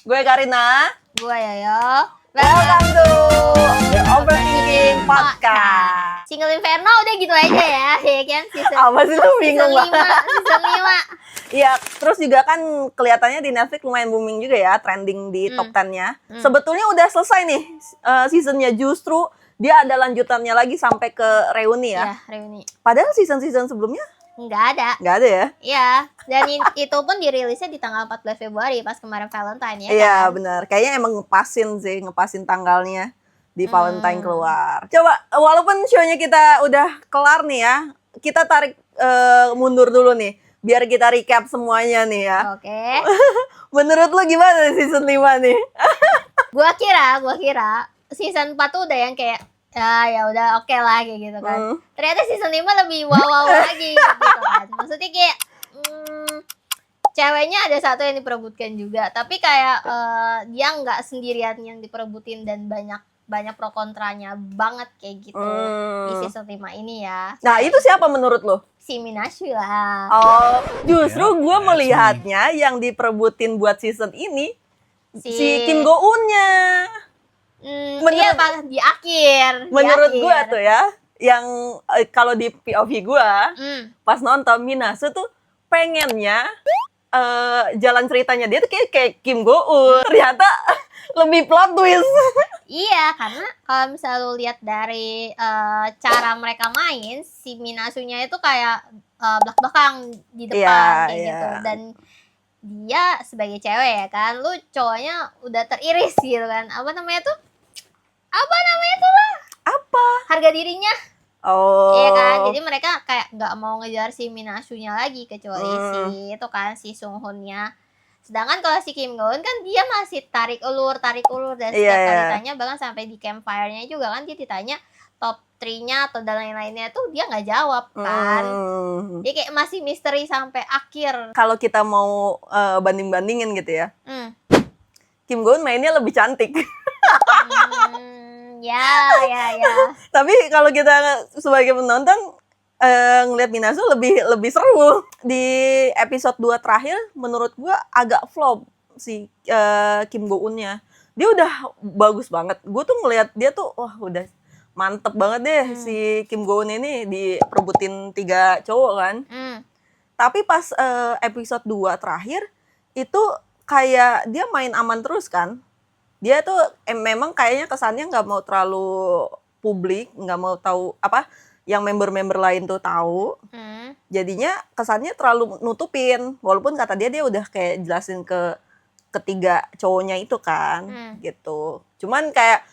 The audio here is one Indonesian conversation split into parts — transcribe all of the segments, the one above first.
Gue Karina. Gue Yoyo. Welcome to The Overthinking Podcast. Single Inferno udah gitu aja ya kan? Apa sih lu bingung banget? Season 5. Iya, terus juga kan kelihatannya di Netflix lumayan booming juga ya, trending di top 10-nya. Sebetulnya udah selesai nih seasonnya, justru dia ada lanjutannya lagi sampai ke reuni ya. Iya, reuni. Padahal season-season sebelumnya Nggak ada ya? Iya, dan itu pun dirilisnya di tanggal 14 Februari pas kemarin Valentine ya kan? Iya benar, kayaknya emang ngepasin tanggalnya di Valentine keluar. Coba, walaupun show-nya kita udah kelar nih ya, kita tarik mundur dulu nih, biar kita recap semuanya nih ya. Oke. Menurut lo gimana season 5 nih? Gua kira season 4 tuh udah yang kayak ya udah oke lah kayak gitu kan. Ternyata season 5 lebih wow lagi gitu kan. Maksudnya kayak ceweknya ada satu yang diperebutkan juga, tapi kayak dia nggak sendirian yang diperebutin dan banyak pro kontranya banget kayak gitu di season 5 ini ya. Nah, itu siapa menurut lo? Si Minashu lah. Oh, justru gue melihatnya yang diperebutin buat season ini si Kim Go Eun-nya. Iya Pak, di akhir. Menurut gue tuh ya, yang kalau di POV gue pas nonton Minasu tuh pengennya jalan ceritanya dia tuh kayak Kim Go Eun. Ternyata lebih plot twist. Iya, karena kalau misalnya lu lihat dari cara mereka main, si Minasunya itu kayak belak-belakang di depan kayak gitu. Dan dia sebagai cewek ya kan, lu cowoknya udah teriris gitu kan. Apa namanya tuh lah? Apa? Harga dirinya. Oh. Iya kan, jadi mereka kayak nggak mau ngejar si Minasunya lagi kecuali si Sung Hoon-nya. Sedangkan kalau si Kim Go Eun kan dia masih tarik ulur dan setiap kali ditanya, bahkan sampai di campfire-nya juga kan dia ditanya top 3-nya atau dan lain-lainnya tuh dia nggak jawab kan. Dia kayak masih misteri sampai akhir. Kalau kita mau banding-bandingin gitu ya, Kim Go Eun mainnya lebih cantik. Ya. Tapi kalau kita sebagai penonton ngelihat Minasu lebih seru. Di episode 2 terakhir menurut gua agak flop si Kim Go Eun-nya. Dia udah bagus banget. Gue tuh ngelihat dia tuh wah udah mantep banget deh si Kim Go Eun ini diperebutin 3 cowok kan. Tapi pas episode 2 terakhir itu kayak dia main aman terus kan. Dia tuh memang kayaknya kesannya nggak mau terlalu publik, nggak mau tahu apa yang member-member lain tuh tahu. Jadinya kesannya terlalu nutupin, walaupun kata dia udah kayak jelasin ke ketiga cowoknya itu kan, gitu. Cuman kayak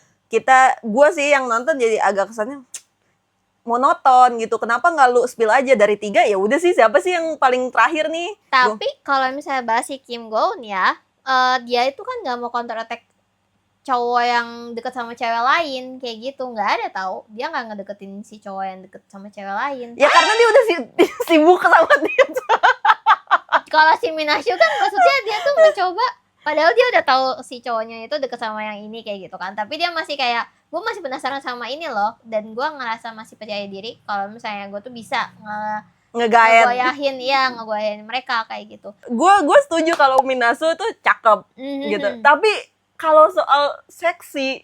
gue sih yang nonton jadi agak kesannya monoton gitu. Kenapa nggak lu spill aja dari 3 ya udah sih siapa sih yang paling terakhir nih? Tapi kalau misalnya bahas si Kim Go Eun ya, dia itu kan nggak mau counter attack cowok yang deket sama cewek lain kayak gitu, nggak ada tahu dia nggak ngedeketin si cowok yang deket sama cewek lain ya karena dia udah sibuk sama dia. Kalau si Minashu kan maksudnya dia tuh mencoba, padahal dia udah tahu si cowoknya itu deket sama yang ini kayak gitu kan, tapi dia masih kayak gue masih penasaran sama ini loh, dan gue ngerasa masih percaya diri kalau misalnya gue tuh bisa ngegoyahin mereka kayak gitu. Gue setuju kalau Minasu tuh cakep gitu, tapi kalau soal seksi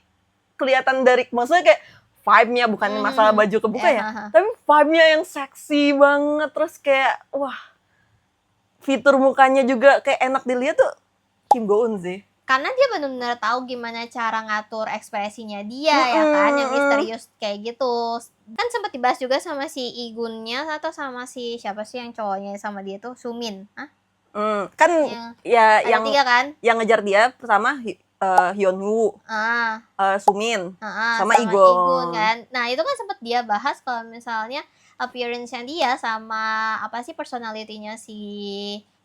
kelihatan dari maksudnya kayak vibe-nya bukan masalah baju kebuka ya, tapi vibe-nya yang seksi banget, terus kayak wah fitur mukanya juga kayak enak dilihat tuh Kim Go Eun sih. Karena dia benar-benar tahu gimana cara ngatur ekspresinya dia ya kan, yang misterius kayak gitu. Kan sempat dibahas juga sama si Igunnya atau sama si siapa sih yang cowoknya sama dia tuh, Sumin. Kan ya yang 3 kan? Yang ngejar dia pertama Hyun Woo, Sumin, sama Igun kan. Nah itu kan sempat dia bahas kalau misalnya appearance-nya dia sama apa sih personality-nya si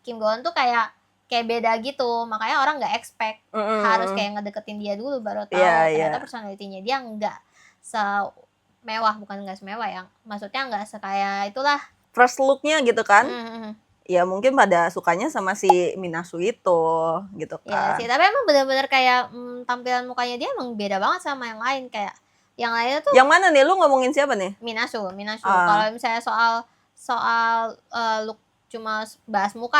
Kim Go Eun tuh kayak beda gitu, makanya orang nggak expect harus kayak ngedeketin dia dulu baru tahu ternyata personality-nya dia nggak semewah, bukan nggak semewah yang maksudnya nggak sekaya itulah first look-nya gitu kan. Ya mungkin pada sukanya sama si Minasu itu gitu kan. Iya sih, tapi emang benar-benar kayak tampilan mukanya dia emang beda banget sama yang lain, kayak yang lainnya tuh. Yang mana nih, lu ngomongin siapa nih? Minasu. Kalau misalnya soal look cuma bahas muka.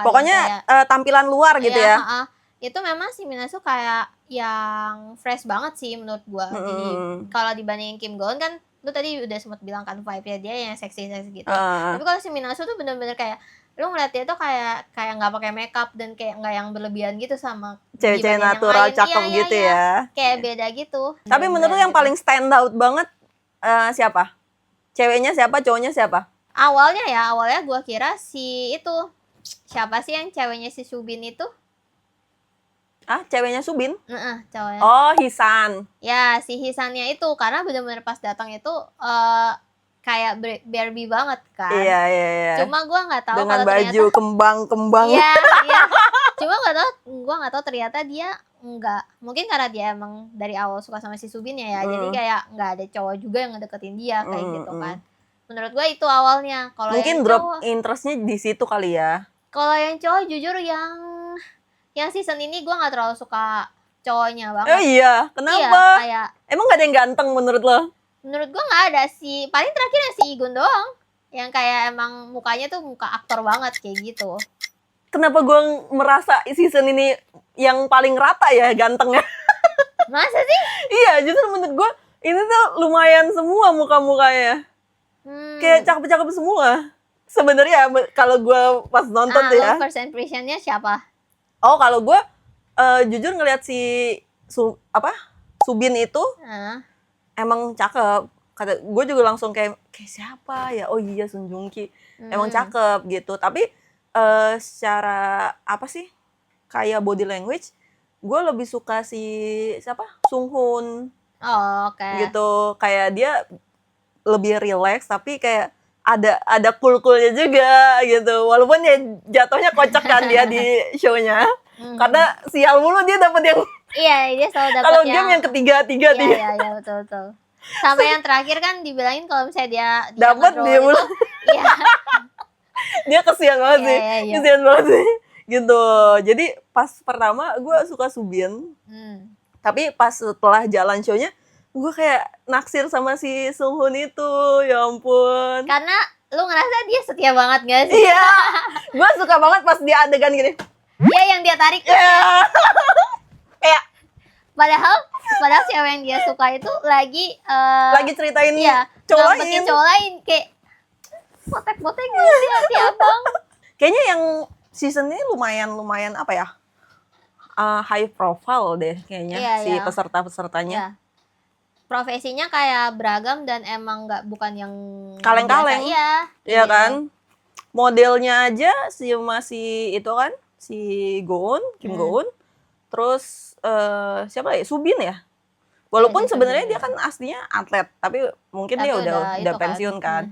Pokoknya kayak, tampilan luar gitu ya. itu memang si Minasu kayak yang fresh banget sih menurut gua. Jadi kalau dibandingin Kim Go Eun kan lu tadi udah sempat bilang kan vibe-nya dia yang seksi-seksi gitu. Tapi kalau si Minasu tuh bener-bener kayak lu ngeliat dia tuh kayak nggak pakai makeup dan kayak nggak yang berlebihan gitu sama cewek-cewek dibanding yang natural lain. cakep Iya, gitu iya. ya. Kayak beda gitu. Tapi menurut lu yang paling stand out banget siapa? Ceweknya siapa, cowoknya siapa? Awalnya gua kira si itu siapa sih yang ceweknya si Subin itu? Ceweknya Subin? Cowoknya. Oh, Hisan. Ya, si Hisannya itu karena benar-benar pas datang itu kayak Barbie banget kan. Iya. Cuma gua nggak tahu dengan kalau baju ternyata kembang-kembang. Iya. Cuma gua nggak tahu ternyata dia enggak. Mungkin karena dia emang dari awal suka sama si Subinnya ya. Jadi kayak nggak ada cowok juga yang ngedeketin dia kayak gitu kan. Menurut gua itu awalnya. Kalau Mungkin yang drop cowok, interestnya di situ kali ya. kalau yang cowok jujur yang season ini gua nggak terlalu suka cowoknya banget. Iya, kenapa? Iya, kayak Emang gak ada yang ganteng menurut lo? menurut gua nggak ada sih. Paling terakhir ya si Igun doang. Yang kayak emang mukanya tuh muka aktor banget kayak gitu. Kenapa gue merasa season ini yang paling rata ya gantengnya? Masa sih? Iya, justru menurut gue ini tuh lumayan semua muka-mukanya. Kayak cakep-cakep semua. Sebenarnya kalau gue pas nonton tuh ya. First impression-nya siapa? Oh, kalau gue jujur ngeliat si Subin itu emang cakep. Kata gue juga langsung kayak siapa ya? Oh iya, Sun Joong Ki. Emang cakep gitu. Tapi secara apa sih? Kayak body language, gue lebih suka si siapa? Sung Hoon. Oh, oke. Gitu. Kayak dia lebih relax tapi kayak ada cool-coolnya juga gitu. Walaupun ya jatuhnya kocak kan dia di show-nya. Karena sial mulu dia dapet yang Iya, dia selalu dapet kalau game yang ketiga. Iya, betul. Sampai yang terakhir kan dibilangin kalau misalnya dia dapat dia mulu. Iya. Dia kesian banget sih. Iya. Kesian banget sih. Gitu. Jadi pas pertama gue suka Subin. Tapi pas setelah jalan show-nya gue kayak naksir sama si Sung Hoon itu. Ya ampun. Karena lu ngerasa dia setia banget gak sih? Iya. Gue suka banget pas dia adegan gini. Iya, yang dia tarik. Iya. Kayak Padahal cewek yang dia suka itu lagi ceritain cowok cowok lain kayak potek-potek gitu hati abang. Kayaknya yang season ini lumayan apa ya? High profile deh kayaknya si peserta-pesertanya. Iya. Profesinya kayak beragam dan emang bukan yang kaleng-kaleng. Iya kan? Modelnya aja masih itu kan si Kim Go Eun. Terus siapa ya? Subin ya. Walaupun sebenarnya dia kan aslinya atlet, tapi mungkin dia udah pensiun kan.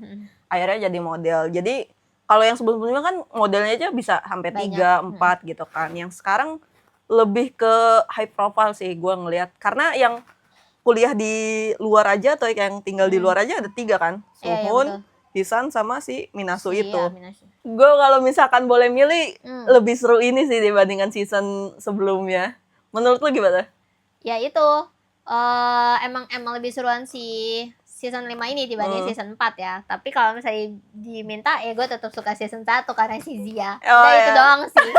Akhirnya jadi model. Jadi kalau yang sebelum-sebelumnya kan modelnya aja bisa sampai 3, 4 gitu kan. Yang sekarang lebih ke high profile sih gue ngelihat. Karena yang kuliah di luar aja atau yang tinggal di luar aja ada 3 kan. Sung Hoon, Hisan sama si Minasu itu. Gue kalau misalkan boleh milih lebih seru ini sih dibandingkan season sebelumnya. Menurut lu gimana? Ya itu emang lebih seruan si season 5 ini dibanding season 4 ya. Tapi kalau misalnya diminta ya gue tetap suka season 1 karena si Zia. Itu doang sih.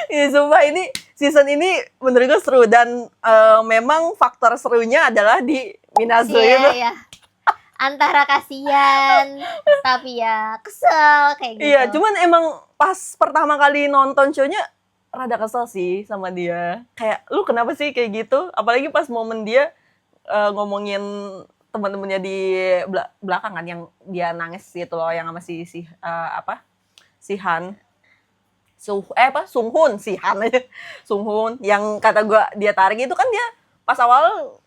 Ya sumpah ini season ini menurut gue seru dan memang faktor serunya adalah di Minasu itu. Iya. Antara kasihan tapi ya kesel kayak gitu. Iya, cuman emang pas pertama kali nonton show-nya rada kesel sih sama dia. Kayak lu kenapa sih kayak gitu? Apalagi pas momen dia ngomongin teman-temannya di belakang kan yang dia nangis gitu loh yang sama si Han. Sung Hoon, si Han aja. Sung Hoon yang kata gua dia tarik itu kan dia pas awal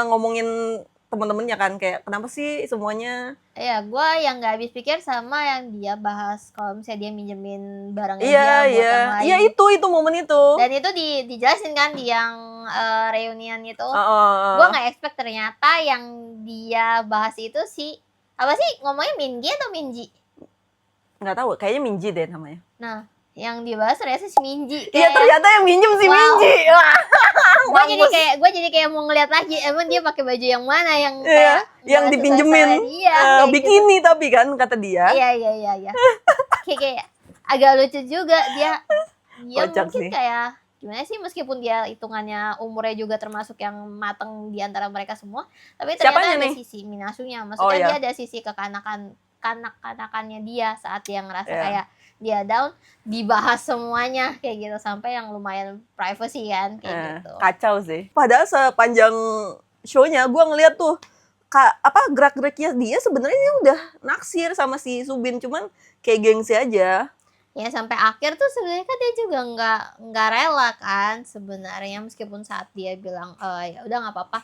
ngomongin temen-temennya kan kayak kenapa sih semuanya. Iya, gue yang gak habis pikir sama yang dia bahas kalau misalnya dia minjemin barangnya dia buat yang lain. Iya itu momen itu. Dan itu dijelasin kan di yang reunian itu. Gue gak expect ternyata yang dia bahas itu apa sih ngomongnya Mingi atau Minji? Nggak tahu, kayaknya Minji deh namanya. Nah, yang dibahas ternyata si Minji. Iya ternyata yang minjem si Minji. Gue jadi kayak mau ngeliat lagi emang dia pakai baju yang mana yang yang dipinjemin. Bikini gitu. Tapi kan kata dia. Iya. kayak agak lucu juga dia kocak mungkin sih. kayak gimana sih, meskipun dia hitungannya umurnya juga termasuk yang mateng di antara mereka semua, tapi Siapanya ternyata ada nih? sisi Minasunya. Oh Maksudnya dia ya, ada sisi kanak-kanakannya dia saat dia ngerasa ya. kayak dia down, dibahas semuanya kayak gitu, sampai yang lumayan privacy kan kayak gitu. Kacau sih. Padahal sepanjang show-nya gue ngeliat tuh gerak-geriknya dia sebenarnya dia udah naksir sama si Subin, cuman kayak gengsi aja. Ya sampai akhir tuh sebenarnya kan dia juga nggak rela kan sebenarnya, meskipun saat dia bilang ya udah nggak apa-apa,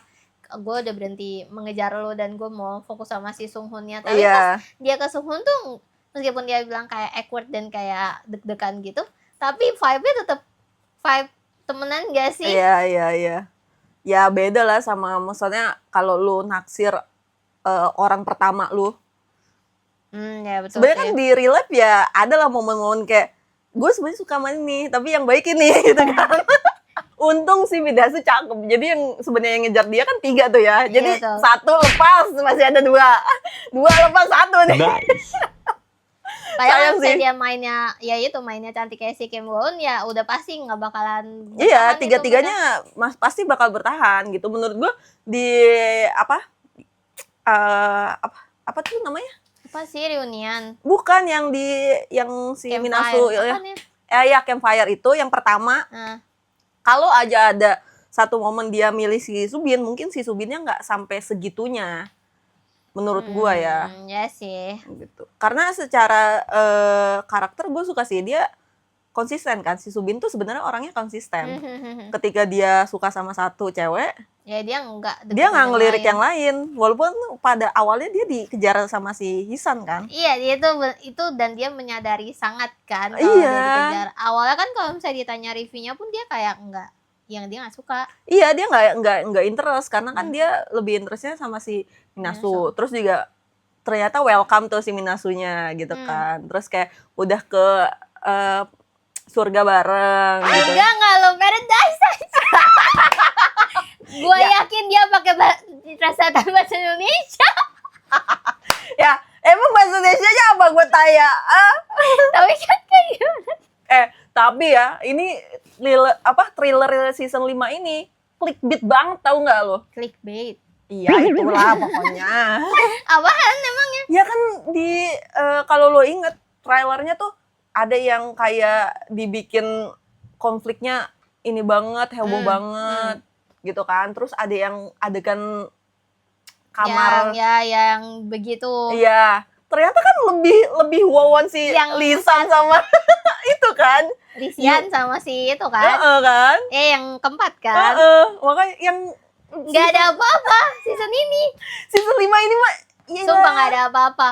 gue udah berhenti mengejar lo dan gue mau fokus sama si Sunghunnya. Tapi pas dia ke Sunghun tuh, meskipun dia bilang kayak awkward dan kayak deg-degan gitu, tapi vibe-nya tetap vibe temenan gak sih? Iya. Ya beda lah sama, maksudnya kalau lu naksir orang pertama lu. Ya betul Sebenarnya sih. kan di real life ya ada lah momen-momen kayak gue sebenarnya suka sama ini, tapi yang baik ini gitu kan. Untung si Midasu cakep. Jadi yang sebenarnya yang ngejar dia kan 3 tuh ya. Jadi Iya, 1 lepas, masih ada 2. 2 lepas 1 nih. Nice. Padahal Sayang misalnya sih. dia mainnya cantik kayak si Kim Go Eun, ya udah pasti nggak bakalan Iya, bertahan itu tiga-tiganya pasti bakal bertahan gitu. Menurut gue di apa tuh namanya? apa sih reunian Bukan yang si Minasu campfire ya. apa nih? Ya Campfire itu yang pertama. Nah, Kalau aja ada satu momen dia milih si Subin, mungkin si Subinnya nggak sampai segitunya. Menurut gua ya. Ya sih. Gitu. Karena secara karakter gue suka sih dia konsisten kan. Si Subin tuh sebenarnya orangnya konsisten. Ketika dia suka sama satu cewek, Ya dia nggak dia nggak ngelirik lain. yang lain. Walaupun pada awalnya dia dikejar sama si Hisan kan. Iya, dia itu dan dia menyadari sangat kan kalau Iya. dia dikejar. Awalnya kan kalau misalnya ditanya reviewnya pun dia kayak dia nggak suka. Iya, dia nggak interest karena kan dia lebih interestnya sama si Minasu. Terus juga ternyata welcome tuh si Minasunya gitu kan. Terus kayak udah ke surga bareng gitu. Enggak lo Paradise aja. Gue yakin dia pakai bahasa Indonesia. Ya, emang bahasa Indonesia apa gue tanya? Tapi kan kayak gimana? Tapi ya, ini thriller season 5 ini clickbait banget, tahu nggak lo? Clickbait. Iya, itulah pokoknya. Apaan emangnya? Ya kan kalau lo inget trailernya tuh ada yang kayak dibikin konfliknya ini banget, heboh banget gitu kan. Terus ada yang adegan kamar. Yang begitu. Iya. Ternyata kan lebih wowon si Yang Lisan sama itu kan. Risian sama si itu kan. Kan? Yang keempat kan. Makanya yang Nggak ada apa-apa season ini. season 5 ini mah ya, Sumpah nggak ada apa-apa.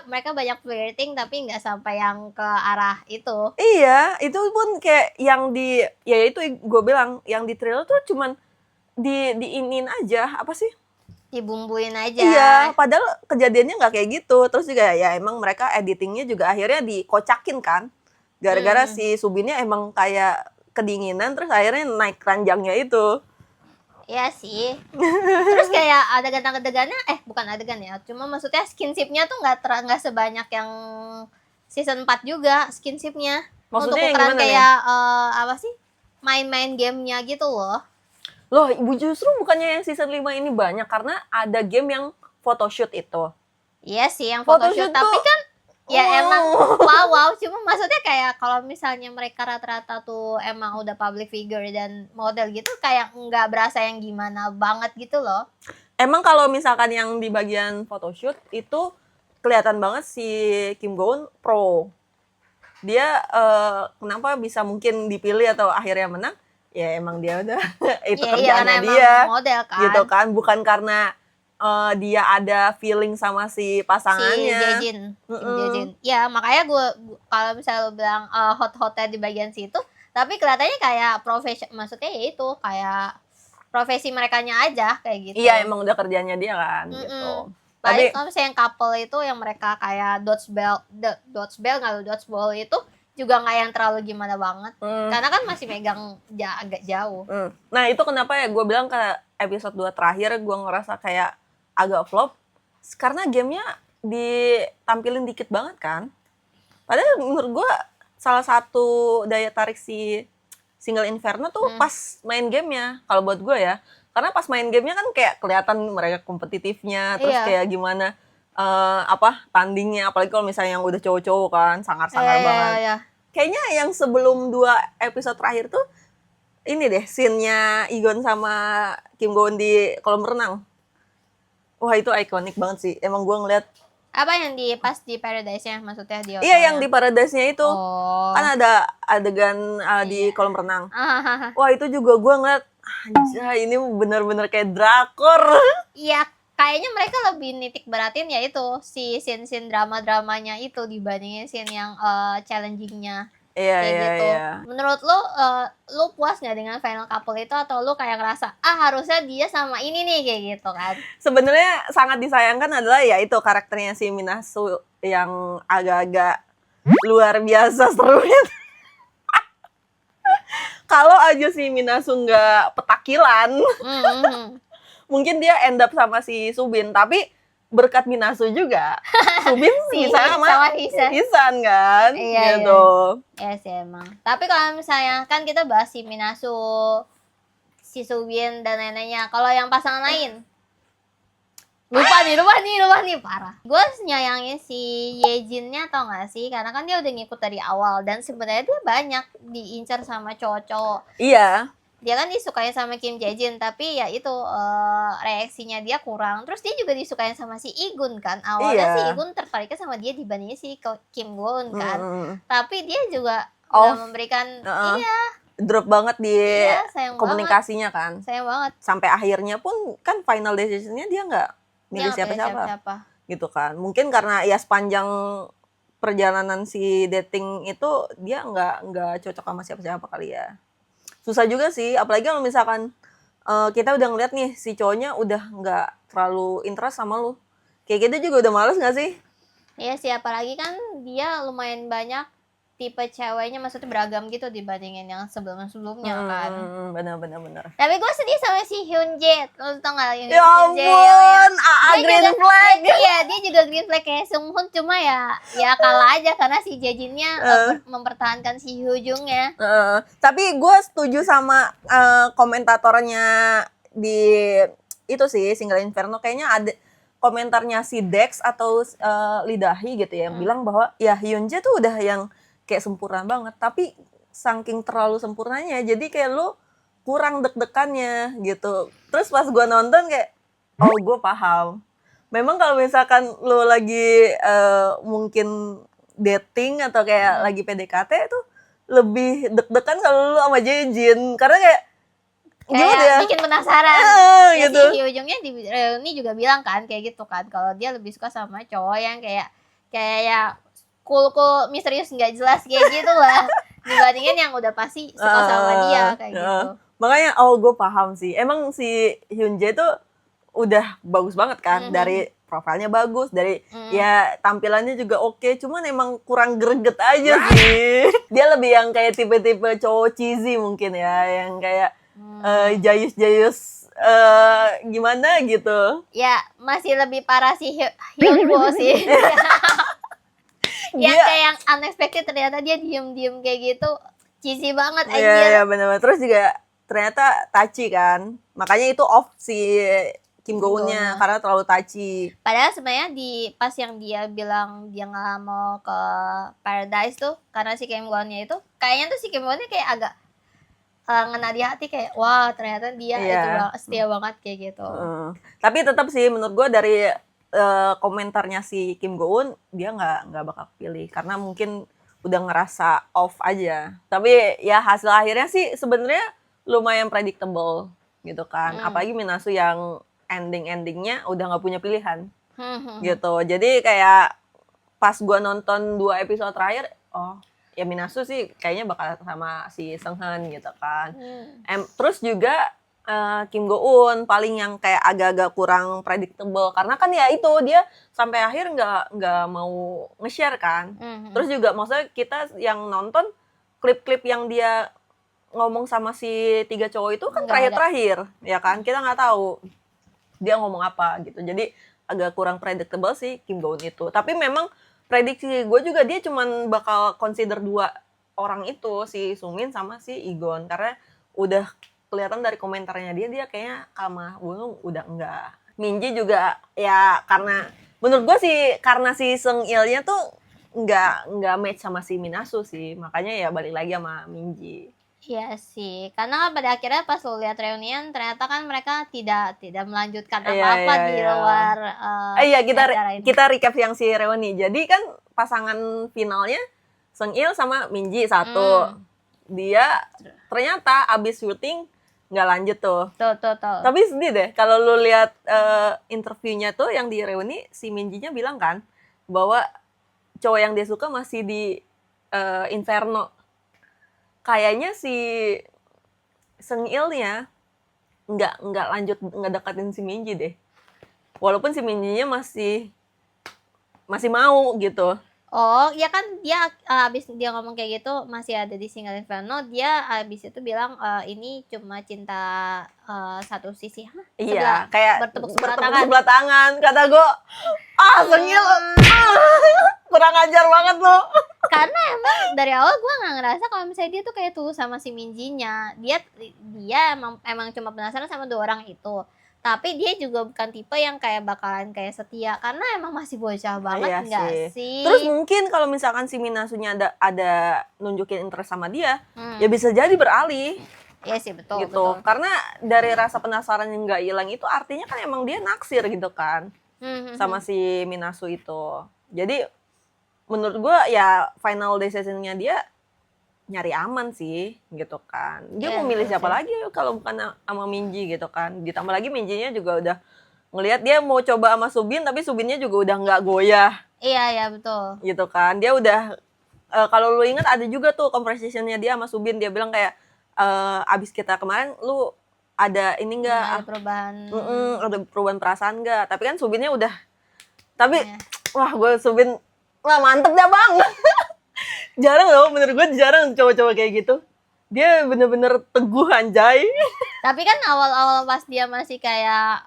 Mereka banyak flirting tapi nggak sampai yang ke arah itu. Iya, itu pun kayak yang ya itu gue bilang yang di trailer tuh cuman diinin aja, apa sih? Dibumbuin aja. Iya, padahal kejadiannya nggak kayak gitu. Terus juga ya emang mereka editingnya juga akhirnya dikocakin kan. Gara-gara si Subinnya emang kayak kedinginan terus akhirnya naik ranjangnya itu. Iya sih. Terus kayak adegan-adegannya bukan adegan ya. Cuma maksudnya skinshipnya tuh nggak sebanyak yang season 4 juga skinshipnya. Untuk Maksudnya yang ukuran gimana kayak apa sih? Main-main gamenya gitu loh. Loh, justru bukannya yang season 5 ini banyak karena ada game yang photoshoot itu. Iya sih yang photoshoot, tapi kan ya emang wow, cuma maksudnya kayak kalau misalnya mereka rata-rata tuh emang udah public figure dan model gitu, kayak nggak berasa yang gimana banget gitu loh. Emang kalau misalkan yang di bagian photoshoot itu kelihatan banget si Kim Go Eun pro. Dia kenapa bisa mungkin dipilih atau akhirnya menang? Ya emang dia udah itu kerjaannya dia model kan. Gitu kan, bukan karena dia ada feeling sama si pasangannya. Si Jejin. Ya makanya gue kalau misalnya lo bilang hot-hotnya di bagian situ, tapi kelihatannya kayak maksudnya ya itu kayak profesi merekanya aja kayak gitu. Iya, emang udah kerjanya dia kan gitu. Tapi kalau misalnya yang couple itu yang mereka kayak dodgeball itu juga nggak yang terlalu gimana banget. Karena kan masih megang agak jauh. Nah itu kenapa ya gue bilang ke episode 2 terakhir gue ngerasa kayak agak flop. Karena gamenya ditampilin dikit banget kan. Padahal menurut gue salah satu daya tarik si Single Inferno tuh pas main gamenya kalau buat gue ya, karena pas main gamenya kan kayak kelihatan mereka kompetitifnya, terus Iya. kayak gimana tandingnya, apalagi kalau misalnya yang udah cowok-cowok kan sangar-sangar banget. Iya. Kayaknya yang sebelum 2 episode terakhir tuh ini deh scene-nya Igon sama Kim Go Eun di kolam renang. Wah itu ikonik banget sih. Emang gue ngeliat. Apa yang pas di Paradise-nya maksudnya di Iya yang di Paradise-nya itu. Oh. Kan ada adegan di Iya. kolam renang. Hahaha. Wah itu juga gue ngeliat, anjay ini bener-bener kayak drakor. Iya, kayaknya mereka lebih nitik beratin ya itu si scene-scene drama-dramanya itu dibandingin scene yang challenging-nya Iya, kayak iya, gitu. iya. Menurut lu puas nggak dengan final couple itu, atau lu kayak ngerasa harusnya dia sama ini nih kayak gitu kan? Sebenarnya sangat disayangkan adalah ya itu karakternya si Minasu yang agak-agak luar biasa serunya. Kalau aja si Minasu nggak petakilan, mungkin dia end up sama si Subin. Tapi berkat Minasu juga, Subin bisa sama Hisan kan, Iya, gitu. Iya sih emang. Tapi kalau misalnya kan kita bahas si Minasu, si Subin dan neneknya. Kalau yang pasangan lain, lupa nih parah. Gue nyayangin si Yejinnya tau gak sih, karena kan dia udah ngikut dari awal dan sebenarnya dia banyak diincar sama cowok-cowok. Iya. Dia kan disukain sama Kim Jae-jin, tapi ya itu reaksinya dia kurang. Terus dia juga disukain sama si Igun kan. Awalnya si Igun tertariknya sama dia dibandingin si Kim Go Eun kan. Tapi dia juga udah memberikan drop banget di komunikasinya banget. kan. Sayang banget. Sampai akhirnya pun kan final decision-nya dia nggak milih siapa-siapa. Gitu kan. Mungkin karena ya sepanjang perjalanan si dating itu dia nggak cocok sama siapa-siapa kali ya. Susah juga sih, apalagi kalau misalkan kita udah ngeliat nih si cowoknya udah nggak terlalu interest sama lu, kayak gitu juga udah males nggak sih? Iya sih, apalagi kan dia lumayan banyak tipe ceweknya, maksudnya beragam gitu dibandingin yang sebelumnya kan. Bener. Tapi gue sedih sama si Hyun Jae, lu tau gak Hyun Jae? Ya ampun, green flag. Iya, dia juga green flag kayak Sung Hoon, cuma ya kalah aja karena si Jejinnya mempertahankan si Hyo Jungnya. Tapi gue setuju sama komentatornya di itu sih Single Inferno, kayaknya ada komentarnya si Dex atau Lidahi gitu ya, yang bilang bahwa ya Hyun Jae tuh udah yang kayak sempurna banget, tapi saking terlalu sempurnanya jadi kayak lu kurang deg-degannya gitu. Terus pas gue nonton kayak gue paham, memang kalau misalkan lu lagi mungkin dating atau kayak lagi PDKT tuh lebih deg-degan kalau lu sama Jae-jin, karena kayak gimana ya, bikin penasaran ya, gitu. Si Hyo Jungnya di reuni juga bilang kan kayak gitu kan, kalau dia lebih suka sama cowok yang kayak cool misterius nggak jelas kayak gitu lah dibandingin yang udah pasti suka sama dia kayak gitu. Makanya gue paham sih, emang si Hyun Jae tuh udah bagus banget kan, dari profilnya bagus, dari ya tampilannya juga oke, cuman emang kurang greget aja sih. Dia lebih yang kayak tipe-tipe cowok cheesy mungkin ya, yang kayak jayus-jayus gimana gitu. Ya masih lebih parah si Hyun Woo sih. Yang kayak yang unexpected, ternyata dia diem-diem kayak gitu, cheesy banget aja. Iya benar-benar. Terus juga ternyata touchy kan, makanya itu off si Kim Go Eun-nya karena terlalu touchy. Padahal sebenarnya di pas yang dia bilang dia nggak mau ke Paradise tuh karena si Kim Go Eun-nya itu, kayaknya tuh si Kim Go Eun-nya kayak agak ngena di hati, kayak wah ternyata dia itu setia banget kayak gitu. Tapi tetap sih menurut gue dari komentarnya si Kim Go Eun, dia nggak bakal pilih karena mungkin udah ngerasa off aja. Tapi ya hasil akhirnya sih sebenarnya lumayan predictable gitu kan. Apalagi Minasu yang endingnya udah nggak punya pilihan gitu. Jadi kayak pas gua nonton 2 episode terakhir, ya Minasu sih kayaknya bakal sama si Seunghan gitu kan. Terus juga Kim Go Eun paling yang kayak agak-agak kurang predictable karena kan ya itu dia sampai akhir nggak mau nge-share kan. Terus juga maksudnya kita yang nonton klip-klip yang dia ngomong sama si 3 cowok itu kan terakhir ya kan, kita nggak tahu dia ngomong apa gitu. Jadi agak kurang predictable sih Kim Go Eun itu. Tapi memang prediksi gue juga dia cuman bakal consider 2 orang itu, si Sungmin sama si Igon, karena udah kelihatan dari komentarnya dia kayaknya sama Woo udah enggak. Minji juga ya karena menurut gue sih karena si Seung Il-nya tuh enggak match sama si Minasu sih, makanya ya balik lagi sama Minji. Iya sih, karena kan pada akhirnya pas lo lihat reunian ternyata kan mereka tidak melanjutkan apa-apa di luar Iya, acara ini. kita recap yang si reuni. Jadi kan pasangan finalnya Seung Il sama Minji satu. Dia ternyata abis syuting nggak lanjut tuh. Tuh. Tapi sedih deh kalau lu lihat interviewnya tuh yang di reuni, si Minjinya bilang kan bahwa cowok yang dia suka masih di Inferno. Kayaknya si Seung Il-nya nggak lanjut deketin si Minji deh. Walaupun si Minjinya masih mau gitu. Oh, ya kan dia abis dia ngomong kayak gitu masih ada di Single Inferno, dia abis itu bilang ini cuma cinta satu sisi. Iya, kayak bertepuk sebelah tangan. Kata gue, Seung Il, kurang ajar banget lo. Karena emang dari awal gue nggak ngerasa kalau misalnya dia tuh kayak tulus sama si Minjinya. Dia emang cuma penasaran sama dua orang itu. Tapi dia juga bukan tipe yang kayak bakalan kayak setia karena emang masih bocah banget. Iya enggak sih. Terus mungkin kalau misalkan si Minasunya ada nunjukin interest sama dia, ya bisa jadi beralih. Iya sih, betul. Karena dari rasa penasaran yang nggak hilang itu artinya kan emang dia naksir gitu kan sama si Minasu itu. Jadi menurut gue ya final decision-nya dia nyari aman sih gitu kan. Dia mau milih siapa lagi kalau bukan sama Minji gitu kan. Ditambah lagi Minjinya juga udah ngelihat dia mau coba sama Subin, tapi Subinnya juga udah nggak goyah. Iya betul. Gitu kan. Dia udah kalau lu ingat ada juga tuh conversation-nya dia sama Subin, dia bilang kayak abis kita kemarin lu ada ini nggak? Ada perubahan. Ada perubahan perasaan nggak? Tapi kan Subinnya udah. Tapi wah gue Subin wah mantep dah bang. Jarang loh, menurut gue jarang cowok-cowok kayak gitu. Dia bener-bener teguh anjay. Tapi kan awal-awal pas dia masih kayak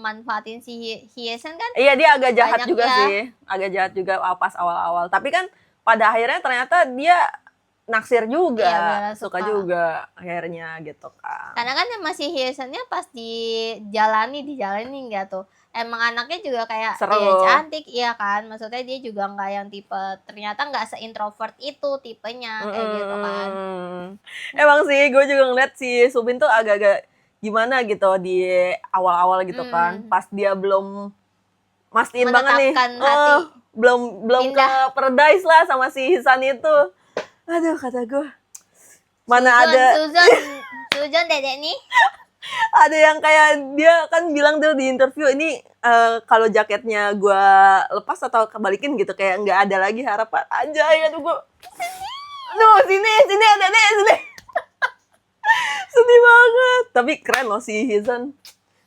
manfaatin si Hyesan kan. Iya, dia agak jahat juga sih. Agak jahat juga pas awal-awal. Tapi kan pada akhirnya ternyata dia naksir juga. Iya, suka juga akhirnya gitu kan. Karena kan masih Hyesannya pas dijalanin enggak tuh. Emang anaknya juga kayak dia cantik, iya kan, maksudnya dia juga nggak yang tipe, ternyata nggak se-introvert itu tipenya, kayak gitu kan. Emang sih gue juga ngeliat si Subin tuh agak-agak gimana gitu di awal-awal gitu kan, pas dia belum mastiin banget nih belum ke paradise lah sama si Hisan itu. Aduh kata gue mana Sujon dedek nih. Ada yang kayak dia kan bilang tuh di interview ini kalau jaketnya gue lepas atau kebalikin gitu, kayak nggak ada lagi harapan aja ya tuh gue. Aduh sini adek sini. Sedih banget. Tapi keren loh si Hisan,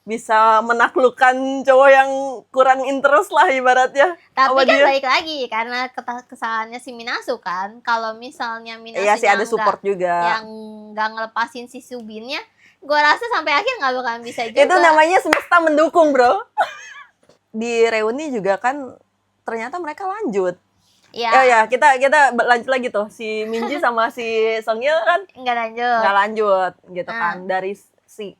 bisa menaklukkan cowok yang kurang interest lah ibaratnya. Tapi kan balik lagi karena kesalahannya si Minasu kan. Kalau misalnya Minasu sih ada support juga yang nggak ngelepasin si Subinnya, gue rasa sampai akhir nggak bakalan bisa juga. Itu namanya semesta mendukung bro. Di reuni juga kan ternyata mereka lanjut. Ya kita lanjut lagi tuh, si Minji sama si Seung Il kan nggak lanjut gitu kan. Dari si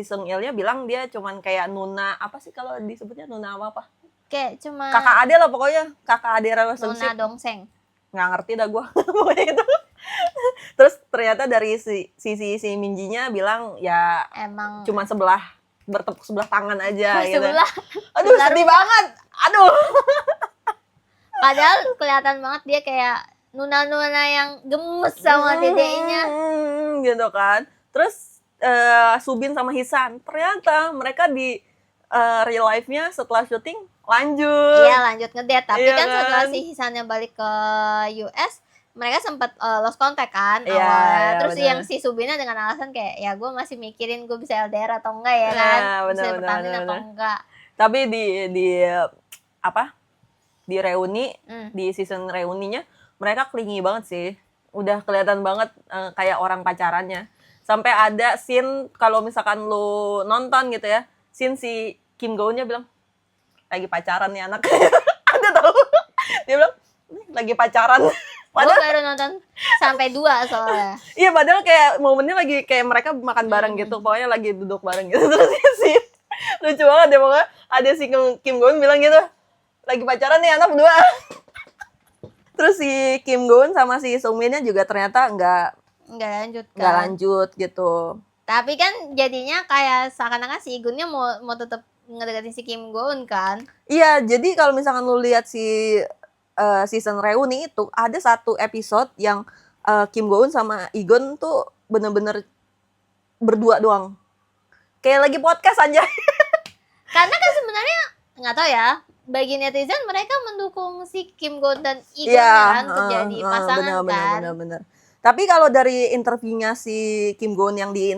Seung Il-nya bilang dia cuman kayak Nuna, apa sih kalau disebutnya Nuna apa? Kayak cuma kakak ade lah pokoknya, kakak ade relationship. Nuna dongseng. Nggak ngerti dah gue pokoknya itu. Terus ternyata dari si Minjinya bilang ya emang cuma bertepuk sebelah tangan aja gitu. Aduh sedih banget. Aduh. Padahal kelihatan banget dia kayak Nuna yang gemes sama dedeknya. Gitu kan. Terus Subin sama Hisan, ternyata mereka di real life-nya setelah syuting lanjut. Iya lanjut ngedate. Tapi kan setelah si Hisannya balik ke US, mereka sempat lost contact kan awalnya. Terus bener. Yang si Subinnya dengan alasan kayak ya gue masih mikirin gue bisa LDR atau enggak ya kan, bisa bertahan atau enggak. Tapi di reuni, di season reuninya mereka clingy banget sih. Udah kelihatan banget kayak orang pacarannya. Sampai ada scene kalau misalkan lu nonton gitu ya, scene si Kim Go-nya bilang lagi pacaran nih anak. Ada tau? Dia bilang lagi pacaran. Padahal baru nonton sampai 2 soalnya. iya, padahal kayak momennya lagi kayak mereka makan bareng gitu, pokoknya lagi duduk bareng gitu. Terus sih lucu banget deh, pokoknya ada si Kim Go Eun bilang gitu, lagi pacaran nih anak berdua. Terus si Kim Go Eun sama si Sung Min-nya juga ternyata Nggak lanjut kan. nggak lanjut gitu. Tapi kan jadinya kayak seakan-akan si Igunnya mau tetap ngedeketin si Kim Go Eun kan. Iya, jadi kalau misalkan lu lihat si season reuni itu ada satu episode yang Kim Go Eun sama Igun tuh bener-bener berdua doang. Kayak lagi podcast aja. Karena kan sebenarnya nggak tahu ya, bagi netizen mereka mendukung si Kim Go Eun dan Igun Iya, kan untuk jadi pasangan kan. bener. Tapi kalau dari interviewnya si Kim Go Eun yang di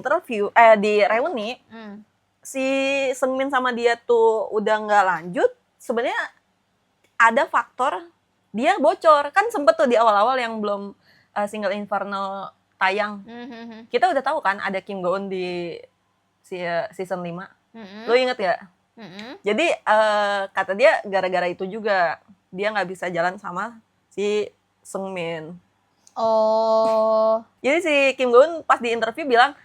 reuni, si Seung Min sama dia tuh udah nggak lanjut, sebenarnya ada faktor dia bocor. Kan sempet tuh di awal-awal yang belum Single Inferno tayang. Kita udah tahu kan ada Kim Go Eun di season 5. Lo inget gak? Jadi kata dia gara-gara itu juga dia nggak bisa jalan sama si Seung Min. Oh. Jadi si Kim Go Eun pas di interview bilang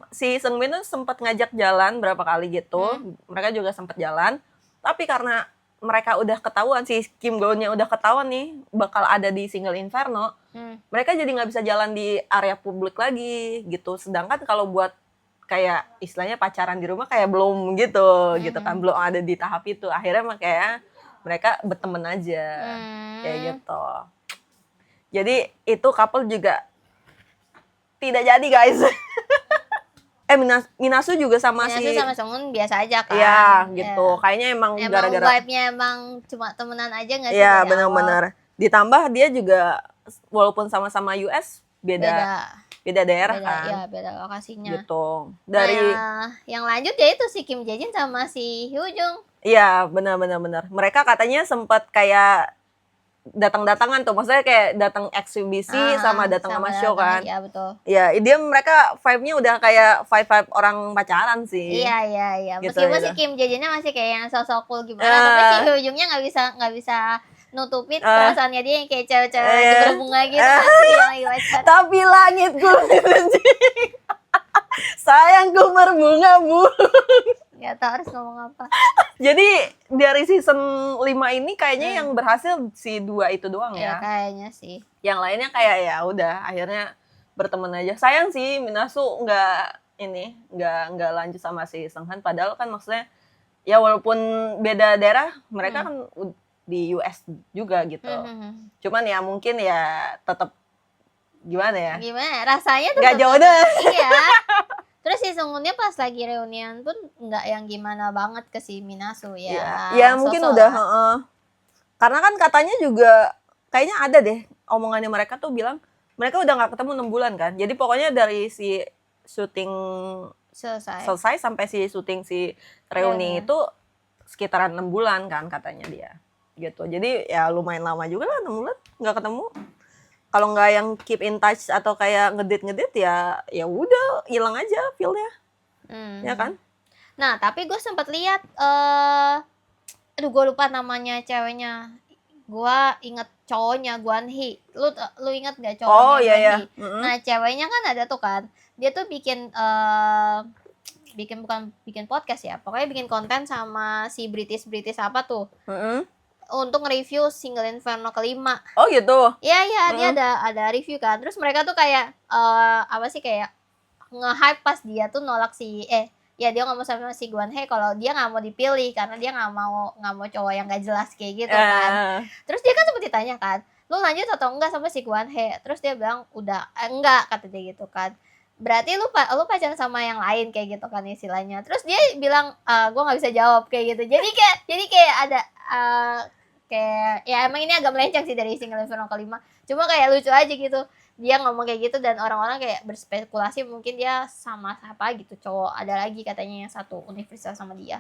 si Seung Min tuh sempat ngajak jalan berapa kali gitu. Mereka juga sempat jalan. Tapi karena mereka udah ketahuan, si Kim Go Eun-nya udah ketahuan nih bakal ada di Single Inferno, mereka jadi nggak bisa jalan di area publik lagi gitu. Sedangkan kalau buat kayak istilahnya pacaran di rumah kayak belum gitu kan, belum ada di tahap itu. Akhirnya makanya mereka berteman aja kayak gitu. Jadi itu couple juga tidak jadi guys. Minasu juga sama Seunghoon biasa aja kan. Iya gitu. Kayaknya emang gara-gara vibe-nya emang cuma temenan aja nggak sih? Iya benar-benar. Ditambah dia juga walaupun sama-sama US beda daerah kan. Iya beda lokasinya. Gitu. Dari yang lanjut ya itu si Kim Jae Jin sama si Hyo Jung. Iya benar. Mereka katanya sempat kayak datang-datangan tuh, maksudnya kayak datang eksibisi sama datang sama show kan. Iya betul. Iya, mereka vibe-nya udah kayak vibe orang pacaran sih. Iya. Gitu, meskipun si Kim Jae Jin-nya masih kayak yang sosok cool gimana, tapi si Hyo Jung-nya nggak bisa nutupin perasaannya dia yang kayak cewek-cewek lagi berbunga gitu sih yang lagi pacaran. Tapi langitku sayangku berbunga-bunga. Gak tau harus ngomong apa. Jadi dari season 5 ini kayaknya yang berhasil si 2 itu doang ya. Ya Kayaknya sih. Yang lainnya kayak ya udah akhirnya berteman aja. Sayang sih Minasu nggak lanjut sama si Seunghan, padahal kan maksudnya ya walaupun beda daerah mereka kan di US juga gitu. Cuman ya mungkin ya tetap gimana ya? Gimana rasanya tuh? Nggak jauh deh. Iya. Terus si Seunghoonnya pas lagi reunian pun nggak yang gimana banget ke si Minasu ya. Ya mungkin udah. Karena kan katanya juga kayaknya ada deh omongannya mereka tuh bilang mereka udah nggak ketemu 6 bulan kan. Jadi pokoknya dari si syuting selesai sampai si syuting si reuni itu sekitaran 6 bulan kan katanya dia. Gitu. Jadi ya lumayan lama juga lah 6 bulan nggak ketemu. Kalau nggak yang keep in touch atau kayak ngedit ya udah hilang aja feel-nya. Ya kan? Nah, tapi gue sempat lihat gue lupa namanya ceweknya. Gue inget cowoknya Guan Hee. Lu inget gak cowoknya Guan Hee? Nah, ceweknya kan ada tuh kan. Dia tuh bikin bukan bikin podcast ya. Pokoknya bikin konten sama si British apa tuh. Untuk nge-review Single Inferno kelima. Oh gitu? Iya, dia ada review kan. Terus mereka tuh kayak kayak nge-hype pas dia tuh nolak dia ngomong sama si Guan Hee kalau dia nggak mau dipilih karena dia nggak mau cowok yang nggak jelas kayak gitu kan. Terus dia kan sempat ditanya kan, lu lanjut atau enggak sama si Guan Hee? Terus dia bilang udah enggak, kata dia gitu kan. Berarti lu pacaran sama yang lain kayak gitu kan istilahnya. Terus dia bilang gue nggak bisa jawab kayak gitu. Jadi kayak ada kayak ya emang ini agak melenceng sih dari Single Inferno kelima. Cuma kayak lucu aja gitu. Dia ngomong kayak gitu dan orang-orang kayak berspekulasi mungkin dia sama siapa gitu cowok ada lagi katanya yang satu universitas sama dia.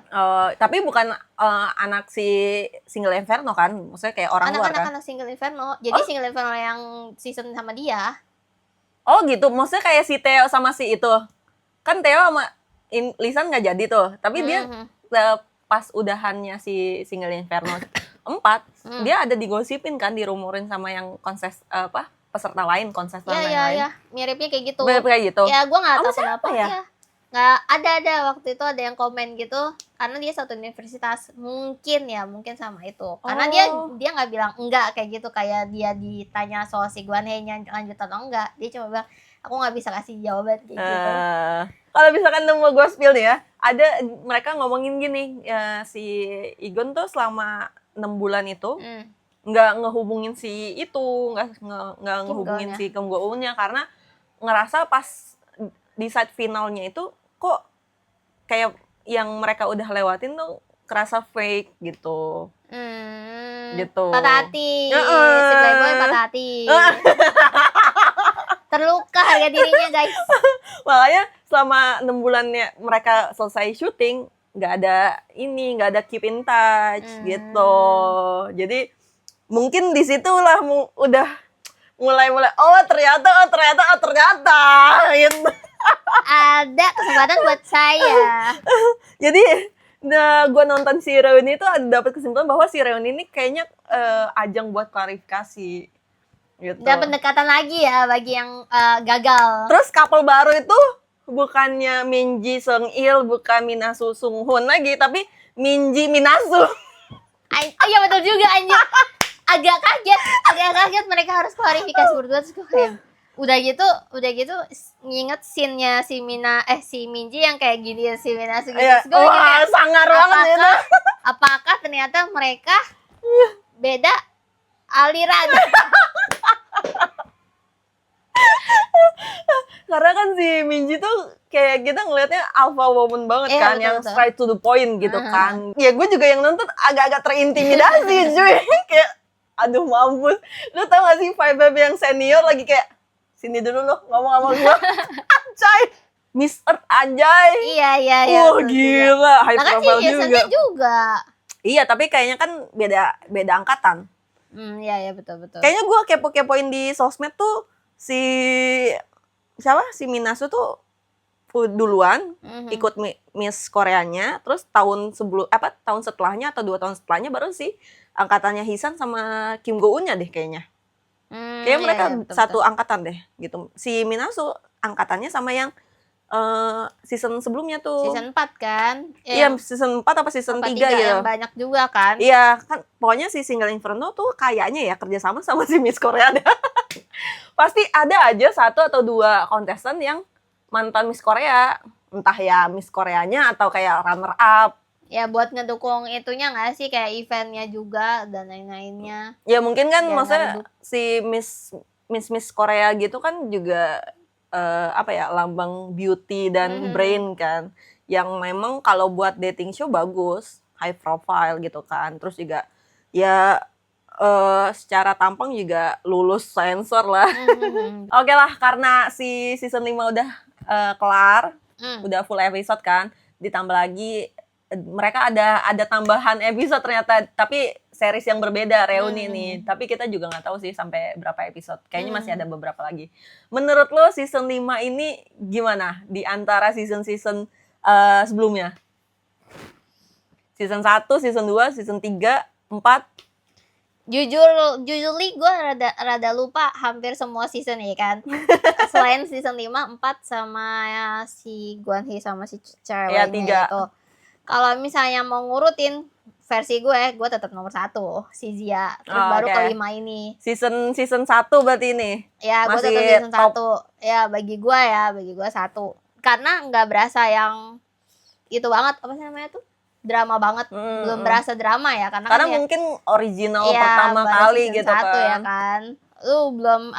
Tapi bukan anak si Single Inferno kan? Maksudnya kayak orang luar kan? Anak Single Inferno. Jadi Single Inferno yang season sama dia. Oh gitu. Maksudnya kayak si Theo sama si itu. Kan Theo sama Lisan nggak jadi tuh. Tapi dia pas udahannya si Single Inferno 4 dia ada digosipin kan, dirumurin sama yang peserta lain, kontestan lain. Iya, miripnya kayak gitu. Mirip kayak gitu. Ya, gue nggak tahu siapa kenapa ya? Nggak ada waktu itu ada yang komen gitu, karena dia satu universitas, mungkin sama itu. Karena dia nggak bilang enggak kayak gitu, kayak dia ditanya soal si Guanhei-nya lanjut atau enggak, dia cuma bilang aku nggak bisa kasih jawaban kayak gitu. Kalau misalkan mau gue spill nih ya, ada mereka ngomongin gini, si Igon tuh selama 6 bulan itu nggak ngehubungin si itu, nggak ngehubungin si Kim Go-eun-nya karena ngerasa pas di saat finalnya itu kok kayak yang mereka udah lewatin tuh kerasa fake gitu. Gitu. Patah hati. Si Playboy patah hati. Terluka harga dirinya, guys. Makanya selama 6 bulannya mereka selesai syuting nggak ada keep in touch gitu. Jadi mungkin di situlah udah mulai ternyata gitu. Ada kesempatan buat saya. Jadi gue nonton si reuni itu ada dapat kesimpulan bahwa si reuni ini kayaknya ajang buat klarifikasi gitu. Dan pendekatan lagi ya bagi yang gagal. Terus couple baru itu bukannya Minji Seung-il, bukan Minasu Sung-hoon lagi, tapi Minji Minasu. Oh iya betul juga anjir. Agak kaget mereka harus klarifikasi berdua, terus gue kayak udah gitu nginget scene-nya si Minji yang kayak gini ya, si Minasu gitu. Wah, sangar banget itu. Apakah ternyata mereka beda aliran? Karena kan si Minji tuh kayak kita ngelihatnya alpha woman banget kan, betul, yang straight to the point gitu kan. Ya gue juga yang nonton agak-agak terintimidasi cuy. Kayak aduh mampus. Lu tau gak sih vibe yang senior lagi kayak sini dulu lo ngomong sama gue. Anjay. Miss Earth anjay. Iya. Wah gila, high profile juga. Iya, tapi kayaknya kan beda angkatan. Iya betul. Kayaknya gue kepo-kepoin di sosmed tuh si Minasu tuh duluan ikut Miss Koreanya, terus tahun setelahnya atau 2 tahun setelahnya baru sih angkatannya Hisan sama Kim Go-eun-nya deh kayaknya. Kayaknya mereka satu angkatan deh gitu. Si Minasu angkatannya sama yang season sebelumnya tuh. Season 4 kan? Iya, season 4 apa season 3 gitu. Yang banyak juga kan? Iya, kan pokoknya si Single Inferno tuh kayaknya ya kerjasama sama si Miss Korea deh. Pasti ada aja 1 atau 2 kontestan yang mantan Miss Korea. Entah ya Miss Koreanya atau kayak runner up. Ya buat ngedukung itunya nggak sih, kayak eventnya juga dan lain-lainnya. Ya mungkin kan maksudnya si Miss Korea gitu kan juga lambang beauty dan brain kan, yang memang kalau buat dating show bagus, high profile gitu kan. Terus juga ya secara tampang juga lulus sensor lah. Oke lah, karena si season 5 udah kelar, udah full episode kan, ditambah lagi mereka ada tambahan episode ternyata, tapi series yang berbeda, reuni nih. Tapi kita juga nggak tahu sih sampai berapa episode. Kayaknya masih ada beberapa lagi. Menurut lo season 5 ini gimana di antara season-season sebelumnya? Season 1, season 2, season 3, 4? Jujurly gue rada lupa hampir semua season ya kan. Selain season 5, 4 sama si Guanhei sama si ceweknya itu. Kalau misalnya mau ngurutin versi gue tetap nomor 1 si Zia, terus baru ke-5 ini. Season 1 berarti ini. Ya, gue tetap season 1. Ya, bagi gue 1. Karena nggak berasa yang itu banget, apa sih namanya tuh? Drama banget. Belum berasa drama ya, karena kan mungkin original pertama kali gitu kan. Ya kan. Lu belum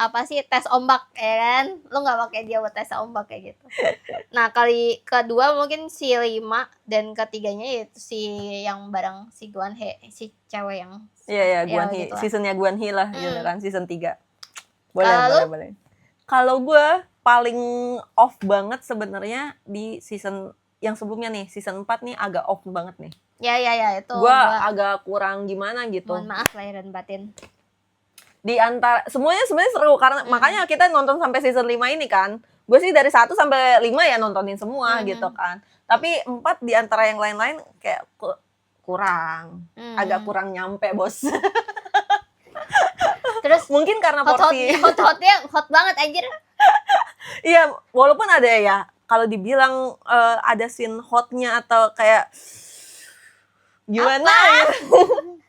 tes ombak ya kan, lu nggak pakai dia buat tes ombak kayak gitu. Nah, kali kedua mungkin si 5 dan ketiganya yaitu si yang bareng si Guanhei, si cewek yang Guanhei, gitu seasonnya Guanhei lah gitu kan, season 3. Boleh. Kalau gue paling off banget sebenarnya di season yang sebelumnya nih, season 4 nih agak off banget nih. Ya itu. Gue agak kurang gimana gitu. Mohon maaf lahir dan batin. Di antara semuanya sebenarnya seru karena makanya kita nonton sampai season 5 ini kan. Gue sih dari 1 sampai 5 ya nontonin semua gitu kan. Tapi 4 di antara yang lain-lain kayak kurang. Hmm. Agak kurang nyampe, Bos. Terus Mungkin karena porsi. hot-hotnya hot banget anjir. Iya, walaupun ada ya, kalau dibilang ada scene hotnya atau kayak gimana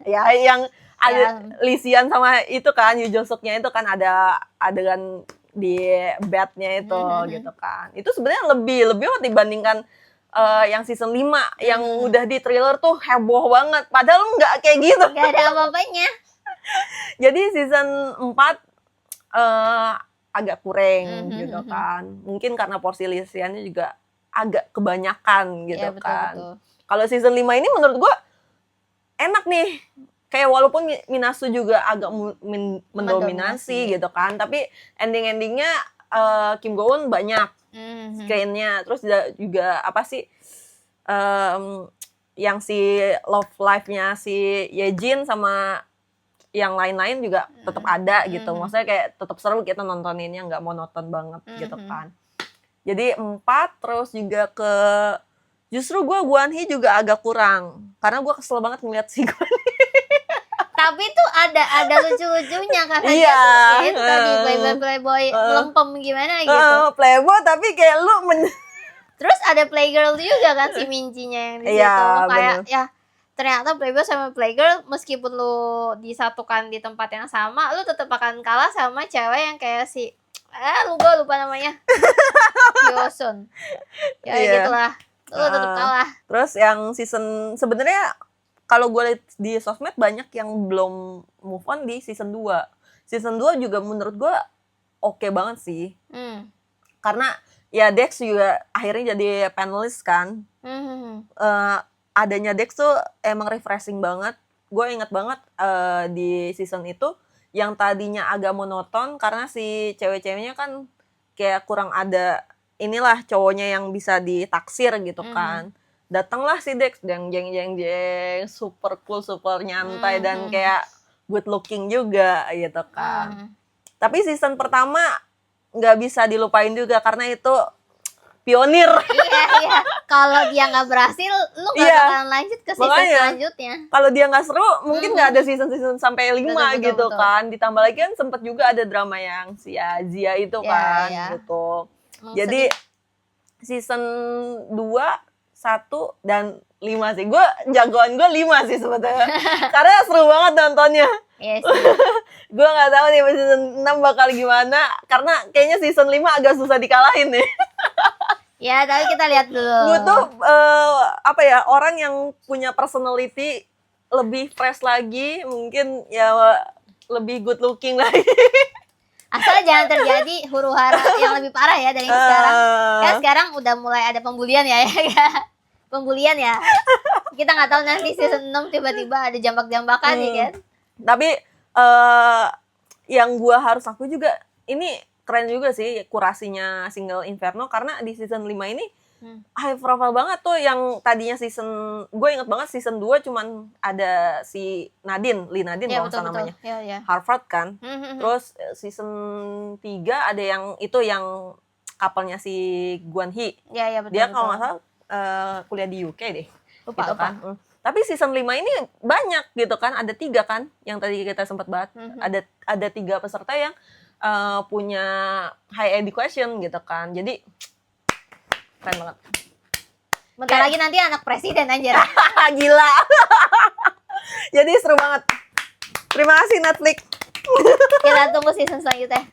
ya, yang ada Lisian sama itu kan, Yoo Jo Suknya itu kan ada adegan di bednya itu gitu kan. Itu sebenarnya lebih hot dibandingkan yang season 5 yang udah di trailer tuh heboh banget. Padahal nggak kayak gitu. Gak ada apa-apanya. Jadi season 4 agak kurang gitu kan. Mungkin karena porsi Lisiannya juga agak kebanyakan gitu Ya, betul, kan. betul. Kalau season 5 ini menurut gua enak nih. Kayak walaupun Minasu juga agak mendominasi gitu kan, tapi ending-endingnya Kim Go Eun banyak screen-nya. Terus juga apa sih yang si love life-nya si Yejin sama yang lain-lain juga tetap ada gitu. Maksudnya kayak tetap seru kita nontoninnya, nggak monoton banget gitu kan. Jadi 4, terus juga justru gue Guanhee juga agak kurang karena gue kesel banget ngeliat si Guanhee. Tapi tuh ada lucu-lucunya karena Iya, dia tuh tadi playboy lempem gimana gitu. Playboy tapi kayak lu Terus ada playgirl juga kan si Minjinya yang di situ. Iya, Kayak bener. ya ternyata playboy sama playgirl meskipun lu disatukan di tempat yang sama, lu tetap akan kalah sama cewek yang kayak si lupa namanya. Hyosun. Ya Iya. gitulah. Lu tetap kalah. Terus yang season sebenarnya kalau gue lihat di sosmed banyak yang belum move on di season 2. Season 2 juga menurut gue oke banget sih. Karena ya Dex juga akhirnya jadi panelis kan. Adanya Dex tuh emang refreshing banget. Gue inget banget di season itu yang tadinya agak monoton karena si cewek-ceweknya kan kayak kurang ada inilah cowoknya yang bisa ditaksir gitu kan. Datanglah si Dex jeng super cool, super nyantai dan kayak good looking juga gitu kan. Tapi season pertama nggak bisa dilupain juga karena itu pionir. Iya. Kalau dia nggak berhasil, lu nggak Iya. bakalan lanjut ke season Makanya, selanjutnya. kalau dia nggak seru, mungkin nggak ada season sampai 5 Betul, gitu betul. kan. Ditambah lagi kan sempet juga ada drama yang si Azia itu Iya, kan iya. gitu. Emang Jadi season 2, 1, dan 5 sih. Jagoan gue 5 sih sebetulnya. Karena seru banget nontonnya. Iya sih. Gue nggak tahu nih season 6 bakal gimana. Karena kayaknya season 5 agak susah dikalahin nih. Ya, tapi kita lihat dulu. Gue tuh orang yang punya personality lebih fresh lagi, mungkin ya lebih good looking lagi. Asal jangan terjadi huru-hara yang lebih parah ya dari yang sekarang. Kan sekarang udah mulai ada pembulian ya. Pembulian ya. Kita nggak tahu nanti season 6 tiba-tiba ada jambak-jambakan ya kan. Tapi yang gue harus aku juga ini keren juga sih kurasinya Single Inferno karena di season 5 ini high profile banget tuh. Yang tadinya gue inget banget season 2 cuman ada si Lee Nadine Ya, kalau nggak salah namanya. Ya. Harvard kan. Terus season 3 ada yang couple-nya si Guanhee. Ya, betul. Dia kalau nggak salah kuliah di UK deh. Lupa. Gitu kan. Tapi season 5 ini banyak gitu kan. Ada 3 kan yang tadi kita sempat bahas. Ada 3 peserta yang punya high education gitu kan. Jadi keren banget. Bentar lagi nanti anak presiden anjir. Gila. Jadi seru banget. Terima kasih Netflix. Kita tunggu season selanjutnya.